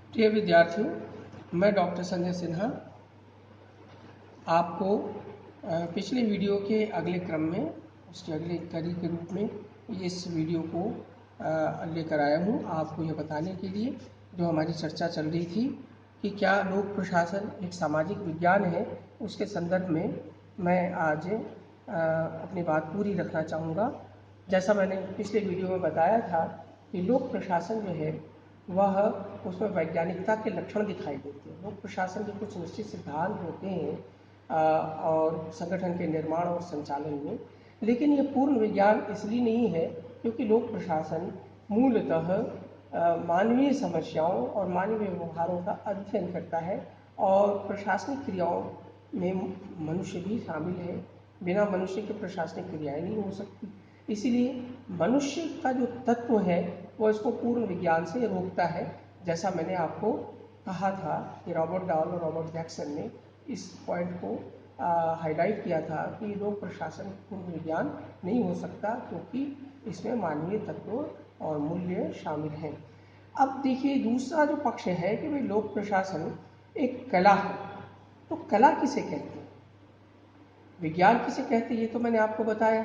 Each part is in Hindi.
प्रिय विद्यार्थियों, मैं डॉक्टर संजय सिन्हा आपको पिछले वीडियो के अगले क्रम में उसके अगले कड़ी के रूप में इस वीडियो को लेकर आया हूँ आपको यह बताने के लिए जो हमारी चर्चा चल रही थी कि क्या लोक प्रशासन एक सामाजिक विज्ञान है। उसके संदर्भ में मैं आज अपनी बात पूरी रखना चाहूँगा। जैसा मैंने पिछले वीडियो में बताया था कि लोक प्रशासन जो है वह उसमें वैज्ञानिकता के लक्षण दिखाई देते हैं। लोक प्रशासन के कुछ निश्चित सिद्धांत होते हैं और संगठन के निर्माण और संचालन में, लेकिन ये पूर्ण विज्ञान इसलिए नहीं है क्योंकि लोक प्रशासन मूलतः मानवीय समस्याओं और मानवीय व्यवहारों का अध्ययन करता है और प्रशासनिक क्रियाओं में मनुष्य भी शामिल है। बिना मनुष्य के प्रशासनिक क्रियाएं नहीं हो सकती। इसीलिए मनुष्य का जो तत्व है वो इसको पूर्ण विज्ञान से रोकता है। जैसा मैंने आपको कहा था कि रॉबर्ट डाल और रॉबर्ट जैक्सन ने इस पॉइंट को हाईलाइट किया था कि लोक प्रशासन पूर्ण विज्ञान नहीं हो सकता क्योंकि इसमें मानवीय तत्व और मूल्य शामिल हैं। अब देखिए, दूसरा जो पक्ष है कि भाई लोक प्रशासन एक कला है। तो कला किसे कहते हैं, विज्ञान किसे कहते हैं, ये तो मैंने आपको बताया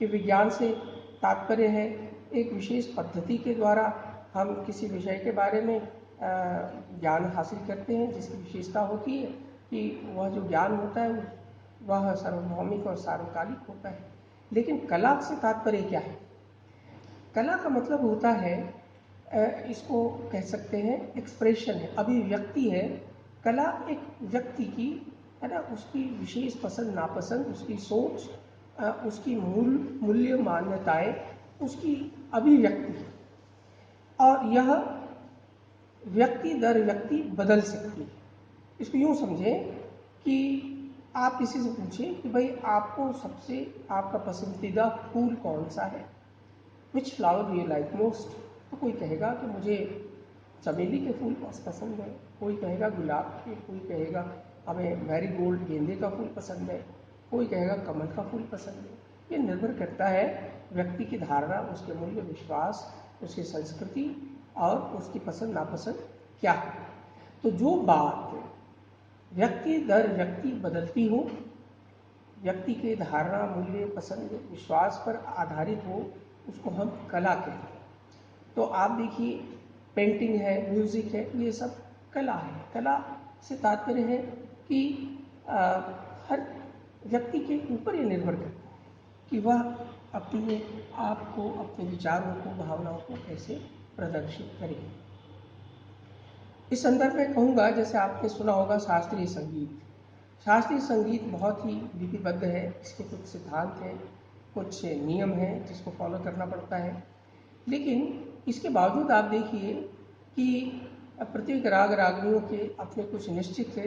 कि विज्ञान से तात्पर्य है एक विशेष पद्धति के द्वारा हम किसी विषय के बारे में ज्ञान हासिल करते हैं, जिसकी विशेषता होती है कि वह जो ज्ञान होता है वह सार्वभौमिक और सार्वकालिक होता है। लेकिन कला से तात्पर्य क्या है? कला का मतलब होता है, इसको कह सकते हैं एक्सप्रेशन है, अभिव्यक्ति है। कला एक व्यक्ति की है ना, उसकी विशेष पसंद नापसंद, उसकी सोच, उसकी मूल्य मान्यताएं, उसकी अभिव्यक्ति है और यह व्यक्ति दर व्यक्ति बदल सकती है। इसको यूँ समझें कि आप किसी से पूछें कि भाई आपको सबसे आपका पसंदीदा फूल कौन सा है, विच फ्लावर यू लाइक मोस्ट, तो कोई कहेगा कि मुझे चमेली के फूल बहुत पसंद है, कोई कहेगा गुलाब के, कोई कहेगा हमें मैरीगोल्ड गेंदे का फूल पसंद है, कोई कहेगा कमल का फूल पसंद है। ये निर्भर करता है व्यक्ति की धारणा, उसके मूल्य, विश्वास, उसकी संस्कृति और उसकी पसंद नापसंद क्या है। तो जो बात व्यक्ति दर व्यक्ति बदलती हो, व्यक्ति के धारणा, मूल्य, पसंद, विश्वास पर आधारित हो, उसको हम कला कहते हैं। तो आप देखिए, पेंटिंग है, म्यूज़िक है, ये सब कला है। कला से तात्पर्य है कि हर व्यक्ति के ऊपर ये निर्भर करता है कि वह अपने आप को, अपने विचारों को, भावनाओं को कैसे प्रदर्शित करे। इस संदर्भ में कहूँगा, जैसे आपने सुना होगा शास्त्रीय संगीत। शास्त्रीय संगीत बहुत ही विधिबद्ध है, इसके कुछ सिद्धांत हैं, कुछ नियम हैं जिसको फॉलो करना पड़ता है। लेकिन इसके बावजूद आप देखिए कि प्रत्येक राग रागनियों के अपने कुछ निश्चित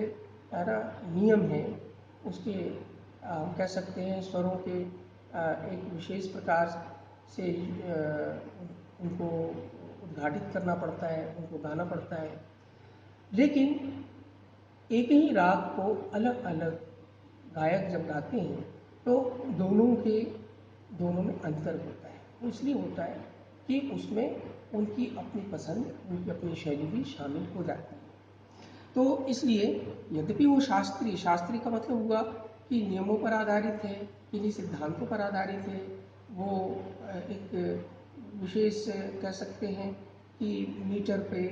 नियम हैं। उसके हम कह सकते हैं स्वरों के एक विशेष प्रकार से उनको उद्घाटित करना पड़ता है, उनको गाना पड़ता है। लेकिन एक ही राग को अलग अलग गायक जब गाते हैं तो दोनों में अंतर होता है। वो इसलिए होता है कि उसमें उनकी अपनी पसंद, उनकी अपनी शैली भी शामिल हो जाती है। तो इसलिए यद्यपि वो शास्त्रीय का मतलब हुआ कि नियमों पर आधारित है, किन्हीं सिद्धांतों पर आधारित है, वो एक विशेष कह सकते हैं कि मीटर पे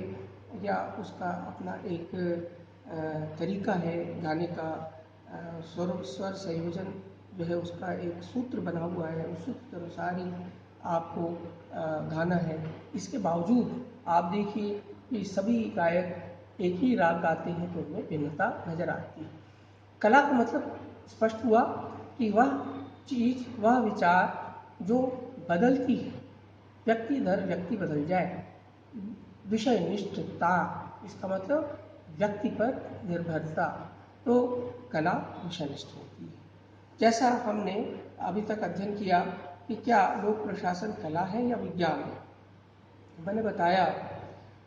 या उसका अपना एक तरीका है गाने का, स्वर संयोजन जो है उसका एक सूत्र बना हुआ है, उस सूत्र के अनुसार ही आपको गाना है। इसके बावजूद आप देखिए कि सभी गायक एक ही राग गाते हैं तो उनमें भिन्नता नजर आती है। कला का मतलब स्पष्ट हुआ कि वह चीज़, वह विचार जो बदलती है, व्यक्ति दर व्यक्ति बदल जाए। विषय निष्ठता, इसका मतलब व्यक्ति पर निर्भरता। तो कला विषयनिष्ठ होती है। जैसा हमने अभी तक अध्ययन किया कि क्या लोक प्रशासन कला है या विज्ञान है, मैंने बताया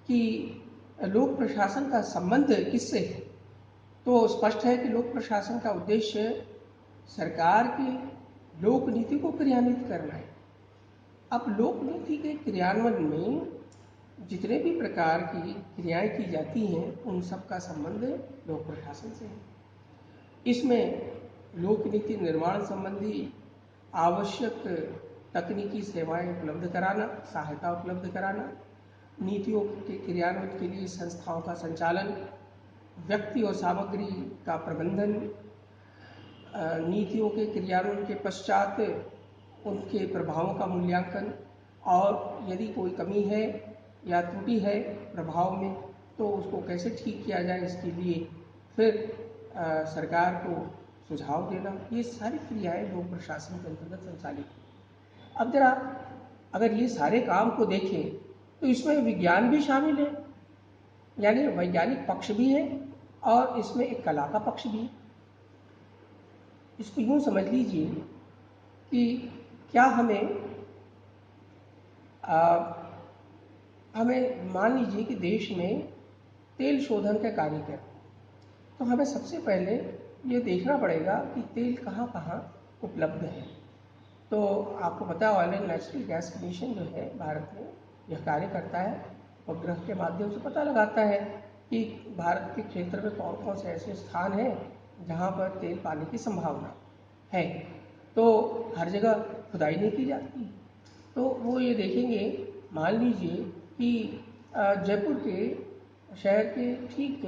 कि लोक प्रशासन का संबंध किससे है। तो स्पष्ट है कि लोक प्रशासन का उद्देश्य सरकार की लोक नीति को क्रियान्वित करना है। अब लोक नीति के क्रियान्वयन में जितने भी प्रकार की क्रियाएं की जाती हैं उन सब का संबंध लोक प्रशासन से है। इसमें लोक नीति निर्माण संबंधी आवश्यक तकनीकी सेवाएं उपलब्ध कराना, सहायता उपलब्ध कराना, नीतियों के क्रियान्वयन के लिए संस्थाओं का संचालन, व्यक्ति और सामग्री का प्रबंधन, नीतियों के क्रियान्वयन के पश्चात उनके प्रभावों का मूल्यांकन, और यदि कोई कमी है या त्रुटि है प्रभाव में तो उसको कैसे ठीक किया जाए, इसके लिए फिर सरकार को सुझाव देना। ये सारी क्रियाएं लोक प्रशासन के अंतर्गत संचालित हैं। अब जरा अगर ये सारे काम को देखें तो इसमें विज्ञान भी शामिल है, यानी वैज्ञानिक पक्ष भी है और इसमें एक कला का पक्ष भी है। इसको यूँ समझ लीजिए कि क्या हमें मान लीजिए कि देश में तेल शोधन का कार्य करें, तो हमें सबसे पहले ये देखना पड़ेगा कि तेल कहाँ कहाँ उपलब्ध है। तो आपको पता है oil and natural gas commission जो है भारत में यह कार्य करता है, उपग्रह के माध्यम से पता लगाता है कि भारत के क्षेत्र में कौन कौन से ऐसे स्थान हैं जहाँ पर तेल पाने की संभावना है। तो हर जगह खुदाई नहीं की जाती, तो वो ये देखेंगे, मान लीजिए कि जयपुर के शहर के ठीक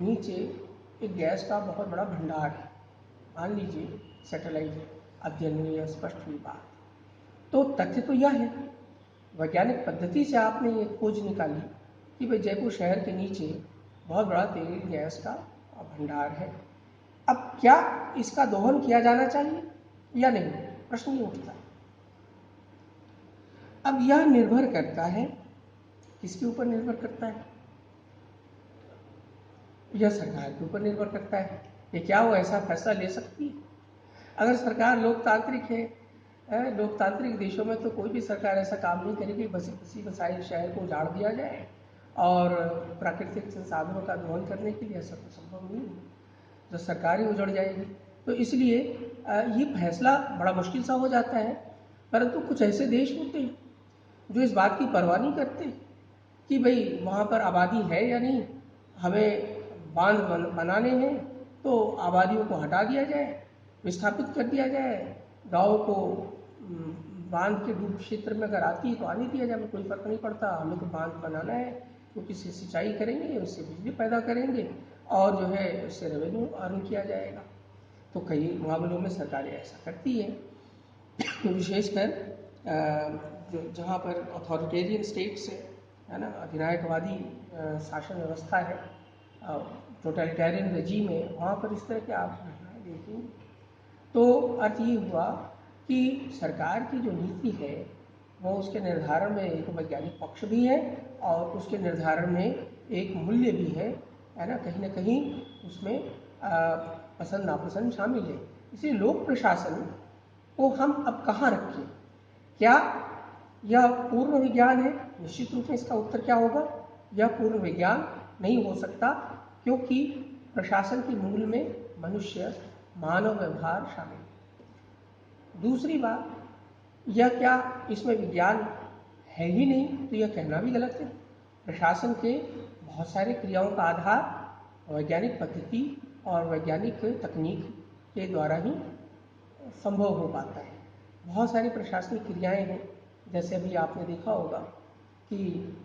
नीचे एक गैस का बहुत बड़ा भंडार है, मान लीजिए सैटेलाइट अध्ययन में यह स्पष्ट हुई बात। तो तथ्य तो यह है, वैज्ञानिक पद्धति से आपने ये खोज निकाली कि भाई जयपुर शहर के नीचे बहुत बड़ा तेल गैस का भंडार है। अब क्या इसका दोहन किया जाना चाहिए या नहीं, प्रश्न ये उठता है। अब यह निर्भर करता है, किसके ऊपर निर्भर करता है? यह सरकार के ऊपर निर्भर करता है कि क्या वो ऐसा फैसला ले सकती है। अगर सरकार लोकतांत्रिक है, लोकतांत्रिक देशों में तो कोई भी सरकार ऐसा काम नहीं करेगी बस किसी बसाई शहर को उजाड़ दिया जाए और प्राकृतिक संसाधनों का दोहन करने के लिए, ऐसा तो संभव नहीं है, तो सरकार ही उजड़ जाएगी। तो इसलिए ये फैसला बड़ा मुश्किल सा हो जाता है। परंतु कुछ ऐसे देश होते हैं जो इस बात की परवाह नहीं करते कि भाई वहाँ पर आबादी है या नहीं, हमें बांध बनाने हैं तो आबादियों को हटा दिया जाए, विस्थापित कर दिया जाए, गाँव को बांध के डूब क्षेत्र में अगर आती है तो आने दिया जाए, कोई फर्क नहीं पड़ता, हमें तो बांध बनाना है क्योंकि इससे सिंचाई करेंगे, उससे बिजली पैदा करेंगे और जो है उससे रेवेन्यू अर्न किया जाएगा। तो कई मामलों में सरकारें ऐसा करती है, विशेषकर जहाँ पर अथॉरिटेरियन स्टेट्स है ना, अधिनायकवादी शासन व्यवस्था है, टोटलिटेरियन रेजीम है, वहाँ पर इस तरह के आप घटनाएँ देखेंगे। तो अर्थ ये हुआ कि सरकार की जो नीति है वो उसके निर्धारण में एक वैज्ञानिक पक्ष भी है और उसके निर्धारण में एक मूल्य भी है ना, कहीं ना कहीं उसमें पसंद नापसंद शामिल है। इसलिए लोक प्रशासन को हम अब कहाँ रखें? क्या यह पूर्ण विज्ञान है? निश्चित रूप से इसका उत्तर क्या होगा, यह पूर्ण विज्ञान नहीं हो सकता, क्योंकि प्रशासन के मूल में मनुष्य मानव व्यवहार शामिल है। दूसरी बात, यह क्या इसमें विज्ञान है ही नहीं, तो यह कहना भी गलत है। प्रशासन के बहुत सारे क्रियाओं का आधार वैज्ञानिक पद्धति और वैज्ञानिक तकनीक के द्वारा ही संभव हो पाता है। बहुत सारी प्रशासनिक क्रियाएं हैं, जैसे अभी आपने देखा होगा कि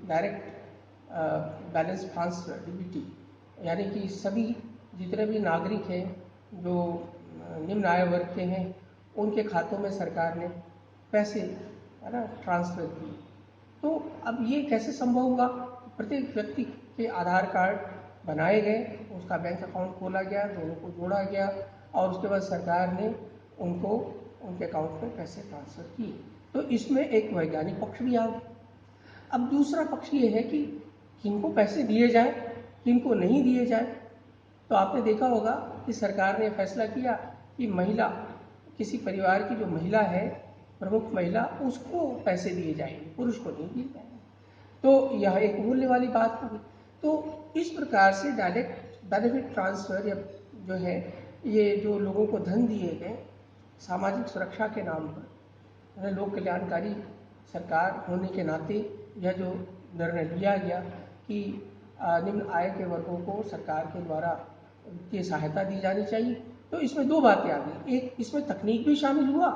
डायरेक्ट बैलेंस ट्रांसफर डीबीटी, यानी कि सभी जितने भी नागरिक हैं जो निम्न आय वर्ग के हैं उनके खातों में सरकार ने पैसे है ना ट्रांसफ़र किए। तो अब ये कैसे संभव हुआ? प्रत्येक व्यक्ति के आधार कार्ड बनाए गए, उसका बैंक अकाउंट खोला गया, दोनों को जोड़ा गया और उसके बाद सरकार ने उनको उनके अकाउंट में पैसे ट्रांसफ़र किए। तो इसमें एक वैज्ञानिक पक्ष भी आ गया। अब दूसरा पक्ष ये है कि किनको पैसे दिए जाए, किनको नहीं दिए जाए। तो आपने देखा होगा कि सरकार ने फैसला किया कि महिला, किसी परिवार की जो महिला है, प्रमुख महिला, उसको पैसे दिए जाएंगे, पुरुष को नहीं दिए जाएंगे। तो यह एक मूल्य वाली बात होगी। तो इस प्रकार से डायरेक्ट बेनिफिट ट्रांसफ़र या जो है, ये जो लोगों को धन दिए गए सामाजिक सुरक्षा के नाम पर, लोक कल्याणकारी सरकार होने के नाते यह जो निर्णय लिया गया कि निम्न आय के वर्गों को सरकार के द्वारा वित्तीय सहायता दी जानी चाहिए। तो इसमें दो बातें आ गई, एक इसमें तकनीक भी शामिल हुआ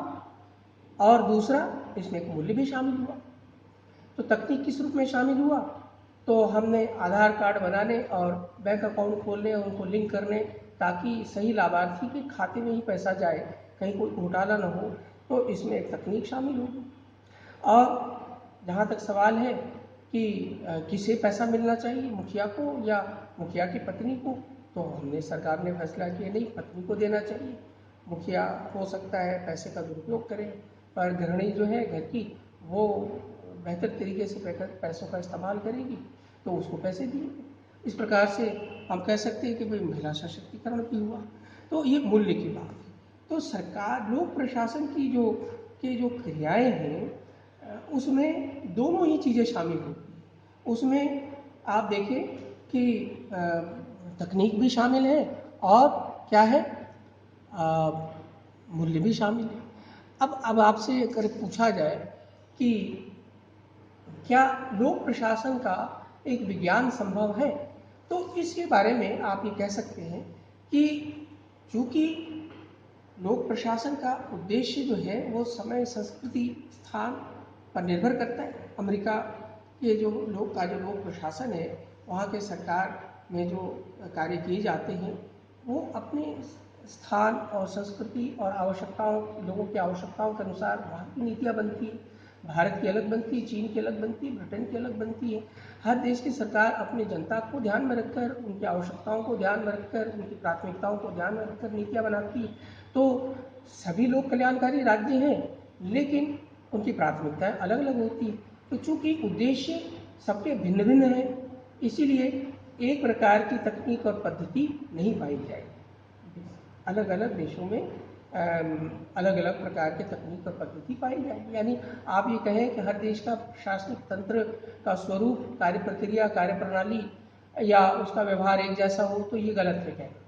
और दूसरा इसमें एक मूल्य भी शामिल हुआ। तो तकनीक किस रूप में शामिल हुआ, तो हमने आधार कार्ड बनाने और बैंक अकाउंट खोलने और उनको लिंक करने ताकि सही लाभार्थी के खाते में ही पैसा जाए, कहीं कोई घोटाला न हो, तो इसमें एक तकनीक शामिल होगी। और जहाँ तक सवाल है कि किसे पैसा मिलना चाहिए, मुखिया को या मुखिया की पत्नी को, तो हमने सरकार ने फैसला किया नहीं, पत्नी को देना चाहिए। मुखिया हो सकता है पैसे का दुरुपयोग करे, पर गृहिणी जो है घर की, वो बेहतर तरीके से पैसों का इस्तेमाल करेगी तो उसको पैसे दिए। इस प्रकार से हम कह सकते हैं कि भाई महिला सशक्तिकरण भी हुआ। तो ये मूल्य की बात है। तो सरकार लोक प्रशासन की जो क्रियाएं हैं उसमें दोनों ही चीज़ें शामिल होती हैं। उसमें आप देखें कि तकनीक भी शामिल है और क्या है, मूल्य भी शामिल है। अब आपसे अगर पूछा जाए कि क्या लोक प्रशासन का एक विज्ञान संभव है, तो इसके बारे में आप ये कह सकते हैं कि चूंकि लोक प्रशासन का उद्देश्य जो है वो समय, संस्कृति, स्थान पर निर्भर करता है। अमेरिका के जो लोक प्रशासन है, वहाँ के सरकार में जो कार्य किए जाते हैं वो अपने स्थान और संस्कृति और आवश्यकताओं, लोगों की आवश्यकताओं के अनुसार वहाँ की नीतियाँ बनती है। भारत की अलग बनती है, चीन की अलग बनती है, ब्रिटेन की अलग बनती है। हर देश की सरकार अपनी जनता को ध्यान में रखकर, उनकी आवश्यकताओं को ध्यान में रखकर, उनकी प्राथमिकताओं को ध्यान में रखकर नीतियाँ बनाती है। तो सभी लोग कल्याणकारी राज्य हैं, लेकिन उनकी प्राथमिकताएं अलग अलग होती हैं। तो चूंकि उद्देश्य सबके भिन्न भिन्न हैं, इसीलिए एक प्रकार की तकनीक और पद्धति नहीं पाई जाएगी। अलग अलग देशों में अलग अलग प्रकार के तकनीक और पद्धति पाई जाएगी। यानी आप ये कहें कि हर देश का प्रशासनिक तंत्र का स्वरूप, कार्य प्रक्रिया, कार्य प्रणाली या उसका व्यवहार एक जैसा हो, तो ये गलत है कहना।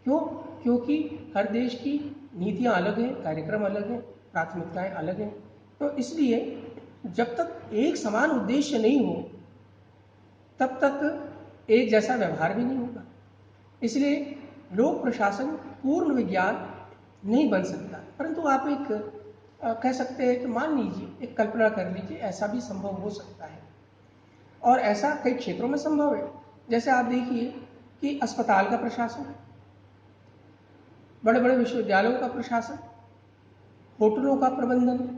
क्यों? क्योंकि हर देश की नीतियाँ अलग हैं, कार्यक्रम अलग हैं, प्राथमिकताएं अलग हैं। तो इसलिए जब तक एक समान उद्देश्य नहीं हो तब तक एक जैसा व्यवहार भी नहीं होगा। इसलिए लोक प्रशासन पूर्ण विज्ञान नहीं बन सकता, परंतु आप एक कह सकते हैं कि मान लीजिए, एक कल्पना कर लीजिए, ऐसा भी संभव हो सकता है और ऐसा कई क्षेत्रों में संभव है। जैसे आप देखिए कि अस्पताल का प्रशासन, बड़े बड़े विश्वविद्यालयों का प्रशासन, होटलों का प्रबंधन,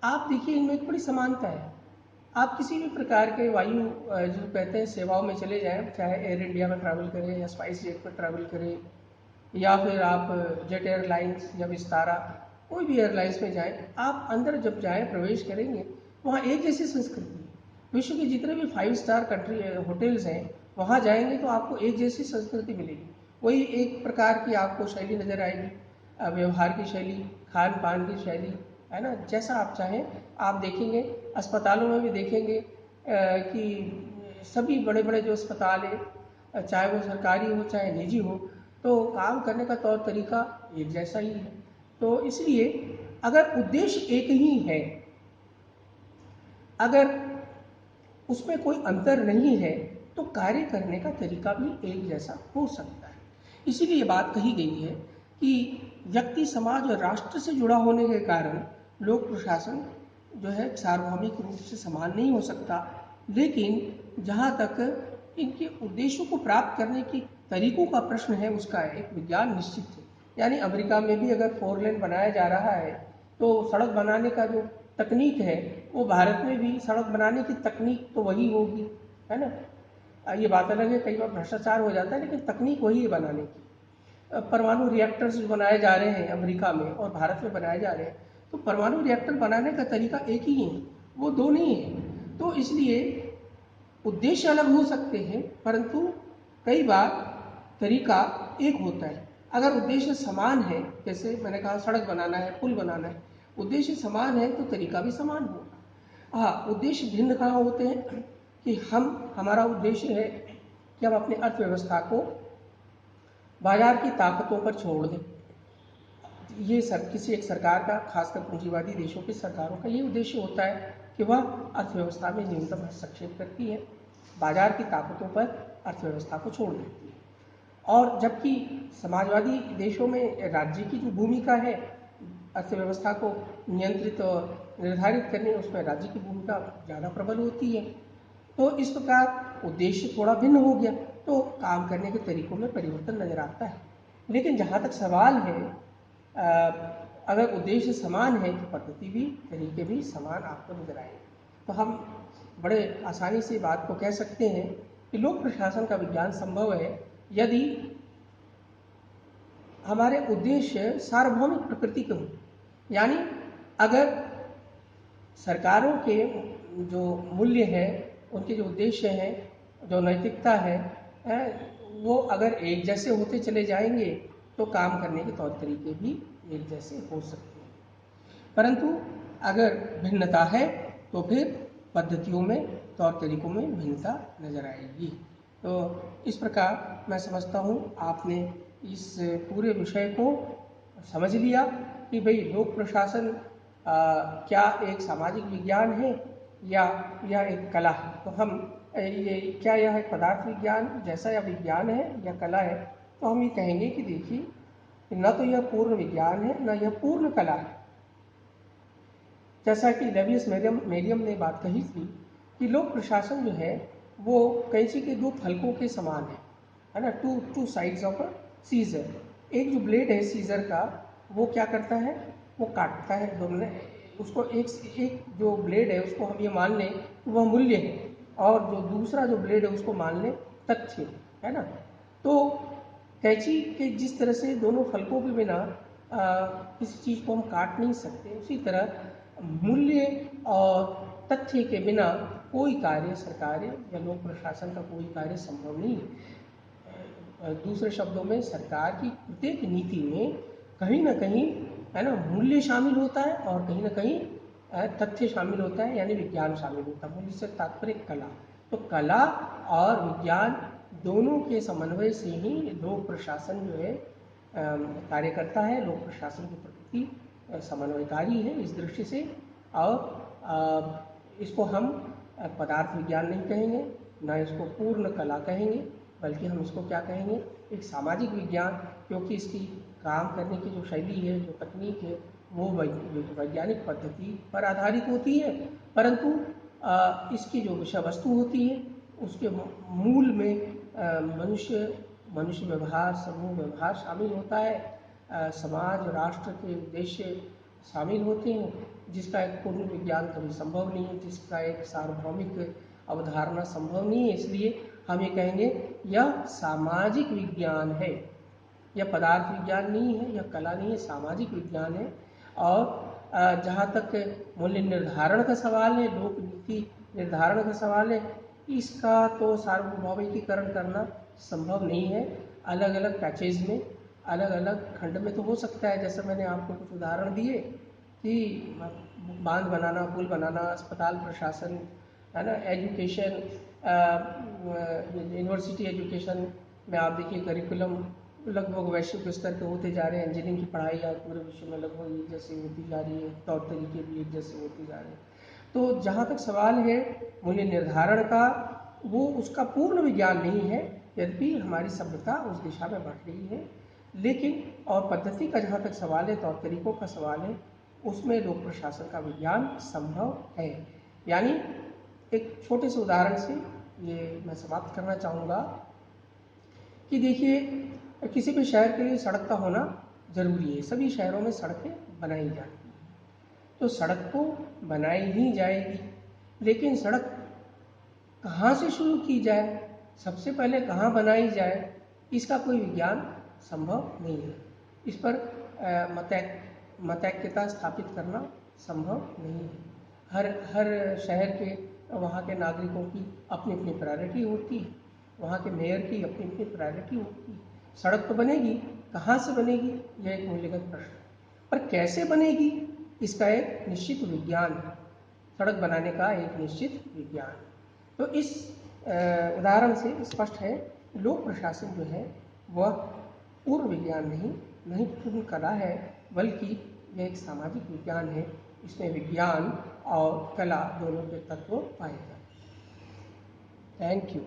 आप देखिए इनमें एक बड़ी समानता है। आप किसी भी प्रकार के वायु जो कहते हैं सेवाओं में चले जाएं, चाहे एयर इंडिया में ट्रैवल करें या स्पाइस जेट में ट्रैवल करें या फिर आप जेट एयरलाइंस या विस्तारा, कोई भी एयरलाइंस में जाएं, आप अंदर जब जाएं, प्रवेश करेंगे, वहाँ एक जैसी संस्कृति है। विश्व के जितने भी 5 स्टार कंट्री होटल्स हैं, वहाँ जाएंगे तो आपको एक जैसी संस्कृति मिलेगी। वही एक प्रकार की आपको शैली नज़र आएगी, व्यवहार की शैली, खान पान की शैली, है ना, जैसा आप चाहें आप देखेंगे। अस्पतालों में भी देखेंगे कि सभी बड़े बड़े जो अस्पताल हैं, चाहे वो सरकारी हो चाहे निजी हो, तो काम करने का तौर तरीका एक जैसा ही है। तो इसलिए अगर उद्देश्य एक ही है, अगर उसमें कोई अंतर नहीं है, तो कार्य करने का तरीका भी एक जैसा हो सकता है। इसीलिए बात कही गई है कि व्यक्ति, समाज और राष्ट्र से जुड़ा होने के कारण लोक प्रशासन जो है सार्वभौमिक रूप से समान नहीं हो सकता, लेकिन जहाँ तक इनके उद्देश्यों को प्राप्त करने के तरीकों का प्रश्न है, उसका एक विज्ञान निश्चित है। यानी अमेरिका में भी अगर 4 लेन बनाया जा रहा है, तो सड़क बनाने का जो तकनीक है, वो भारत में भी सड़क बनाने की तकनीक तो वही होगी, है ना। ये बात अलग है, कई बार भ्रष्टाचार हो जाता है, लेकिन तकनीक वही है बनाने की। परमाणु रिएक्टर्स जो बनाए जा रहे हैं अमेरिका में और भारत में बनाए जा रहे हैं, तो परमाणु रिएक्टर बनाने का तरीका एक ही है, वो दो नहीं है। तो इसलिए उद्देश्य अलग हो सकते हैं, परंतु कई बार तरीका एक होता है। अगर उद्देश्य समान है, जैसे मैंने कहा सड़क बनाना है, पुल बनाना है, उद्देश्य समान है तो तरीका भी समान होगा। हाँ, उद्देश्य भिन्न कहाँ होते हैं कि हमारा उद्देश्य है कि हम अपनी अर्थव्यवस्था को बाजार की ताकतों पर छोड़ दें। ये किसी एक सरकार का, खासकर पूंजीवादी देशों की सरकारों का ये उद्देश्य होता है कि वह अर्थव्यवस्था में न्यूनतम हस्तक्षेप करती है, बाजार की ताकतों पर अर्थव्यवस्था को छोड़ देती है। और जबकि समाजवादी देशों में राज्य की जो भूमिका है अर्थव्यवस्था को नियंत्रित और निर्धारित करने, उसमें राज्य की भूमिका ज़्यादा प्रबल होती है। तो इस प्रकार उद्देश्य थोड़ा भिन्न हो गया, तो काम करने के तरीकों में परिवर्तन नज़र आता है। लेकिन जहाँ तक सवाल है, अगर उद्देश्य समान है तो पद्धति भी, तरीके भी समान आपको नजर आएंगे। तो हम बड़े आसानी से बात को कह सकते हैं कि लोक प्रशासन का विज्ञान संभव है यदि हमारे उद्देश्य सार्वभौमिक प्रकृति के हों। यानी अगर सरकारों के जो मूल्य हैं, उनके जो उद्देश्य हैं, जो नैतिकता है, वो अगर एक जैसे होते चले जाएंगे तो काम करने के तौर तरीके भी एक जैसे हो सकते हैं। परंतु अगर भिन्नता है तो फिर पद्धतियों में, तौर तरीकों में भिन्नता नजर आएगी। तो इस प्रकार मैं समझता हूँ आपने इस पूरे विषय को समझ लिया कि भाई लोक प्रशासन क्या एक सामाजिक विज्ञान है या यह एक कला है। तो हम ये क्या यह एक पदार्थ विज्ञान जैसा या विज्ञान है या कला है, तो हम ये कहेंगे कि देखिए न तो यह पूर्ण विज्ञान है न यह पूर्ण कला है। जैसा कि लेवियस मेरियम ने बात कही थी कि लोक प्रशासन जो है वो कैंची के दो फलकों के समान है ना, two sides of a seizure. एक जो ब्लेड है सीजर का, वो क्या करता है, वो काटता है दोनों उसको। एक जो ब्लेड है उसको हम ये मान लें कि वह मूल्य है, और जो दूसरा जो ब्लेड है उसको मान लें तथ्य, है ना। तो कैंची के जिस तरह से दोनों फलकों के बिना किसी चीज़ को हम काट नहीं सकते, उसी तरह मूल्य और तथ्य के बिना कोई कार्य सरकारी या लोक प्रशासन का कोई कार्य संभव नहीं है। दूसरे शब्दों में सरकार की प्रत्येक नीति में कहीं ना कहीं, है ना, मूल्य शामिल होता है और कहीं ना कहीं तथ्य शामिल होता है, यानी विज्ञान शामिल होता है। मूल्य से तात्पर्य कला। तो कला और विज्ञान दोनों के समन्वय से ही लोक प्रशासन जो है कार्य करता है। लोक प्रशासन की प्रकृति समन्वयकारी है इस दृष्टि से। और इसको हम पदार्थ विज्ञान नहीं कहेंगे, ना इसको पूर्ण कला कहेंगे, बल्कि हम इसको क्या कहेंगे, एक सामाजिक विज्ञान, क्योंकि इसकी काम करने की जो शैली है, जो तकनीक है, वो वैज्ञानिक पद्धति पर आधारित होती है। परंतु इसकी जो विषय वस्तु होती है उसके मूल में मनुष्य व्यवहार, समूह व्यवहार शामिल होता है। समाज राष्ट्र के उद्देश्य शामिल होते हैं, जिसका एक पूर्ण विज्ञान कभी संभव नहीं है, जिसका एक सार्वभौमिक अवधारणा संभव नहीं है। इसलिए हम ये कहेंगे यह सामाजिक विज्ञान है, यह पदार्थ विज्ञान नहीं है, यह कला नहीं है, सामाजिक विज्ञान है। और जहाँ तक मूल्य निर्धारण का सवाल है, लोक नीति निर्धारण का सवाल है, इसका तो सार्वभौमिकीकरण करना संभव नहीं है। अलग अलग पैकेज में, अलग अलग खंड में तो हो सकता है। जैसे मैंने आपको कुछ उदाहरण दिए कि बांध बनाना, पुल बनाना, अस्पताल प्रशासन, है ना, एजुकेशन, यूनिवर्सिटी एजुकेशन में आप देखिए करिकुलम लगभग वैश्विक स्तर के होते जा रहे हैं। इंजीनियरिंग की पढ़ाई आज पूरे विश्व में लगभग एक जैसी होती जा रही है, तौर तरीके भी एक जैसे होते जा रहे हैं। तो जहाँ तक सवाल है मूल्य निर्धारण का, वो उसका पूर्ण विज्ञान नहीं है, यद्यपि हमारी सभ्यता उस दिशा में बढ़ रही है। लेकिन और पद्धति का जहाँ तक सवाल है, तौर तरीकों का सवाल है, उसमें लोक प्रशासन का विज्ञान संभव है। यानी एक छोटे से उदाहरण से ये मैं समाप्त करना चाहूँगा कि देखिए किसी भी शहर के लिए सड़क का होना जरूरी है। सभी शहरों में सड़कें बनाई जाती हैं, तो सड़क तो बनाई ही जाएगी, लेकिन सड़क कहाँ से शुरू की जाए, सबसे पहले कहाँ बनाई जाए, इसका कोई विज्ञान संभव नहीं है। इस पर मतैक्यता स्थापित करना संभव नहीं है। हर शहर के, वहाँ के नागरिकों की अपनी अपनी प्रायोरिटी होती है, वहाँ के मेयर की अपनी अपनी प्रायोरिटी होती है। सड़क तो बनेगी, कहाँ से बनेगी, यह एक मूल्यगत प्रश्न है। पर कैसे बनेगी, इसका एक निश्चित विज्ञान है, सड़क बनाने का एक निश्चित विज्ञान। तो इस उदाहरण से स्पष्ट है लोक प्रशासन जो है वह पूर्ण विज्ञान नहीं पूर्ण कला है, बल्कि यह एक सामाजिक विज्ञान है। इसमें विज्ञान और कला दोनों के तत्व पाए जाते हैं। Thank you.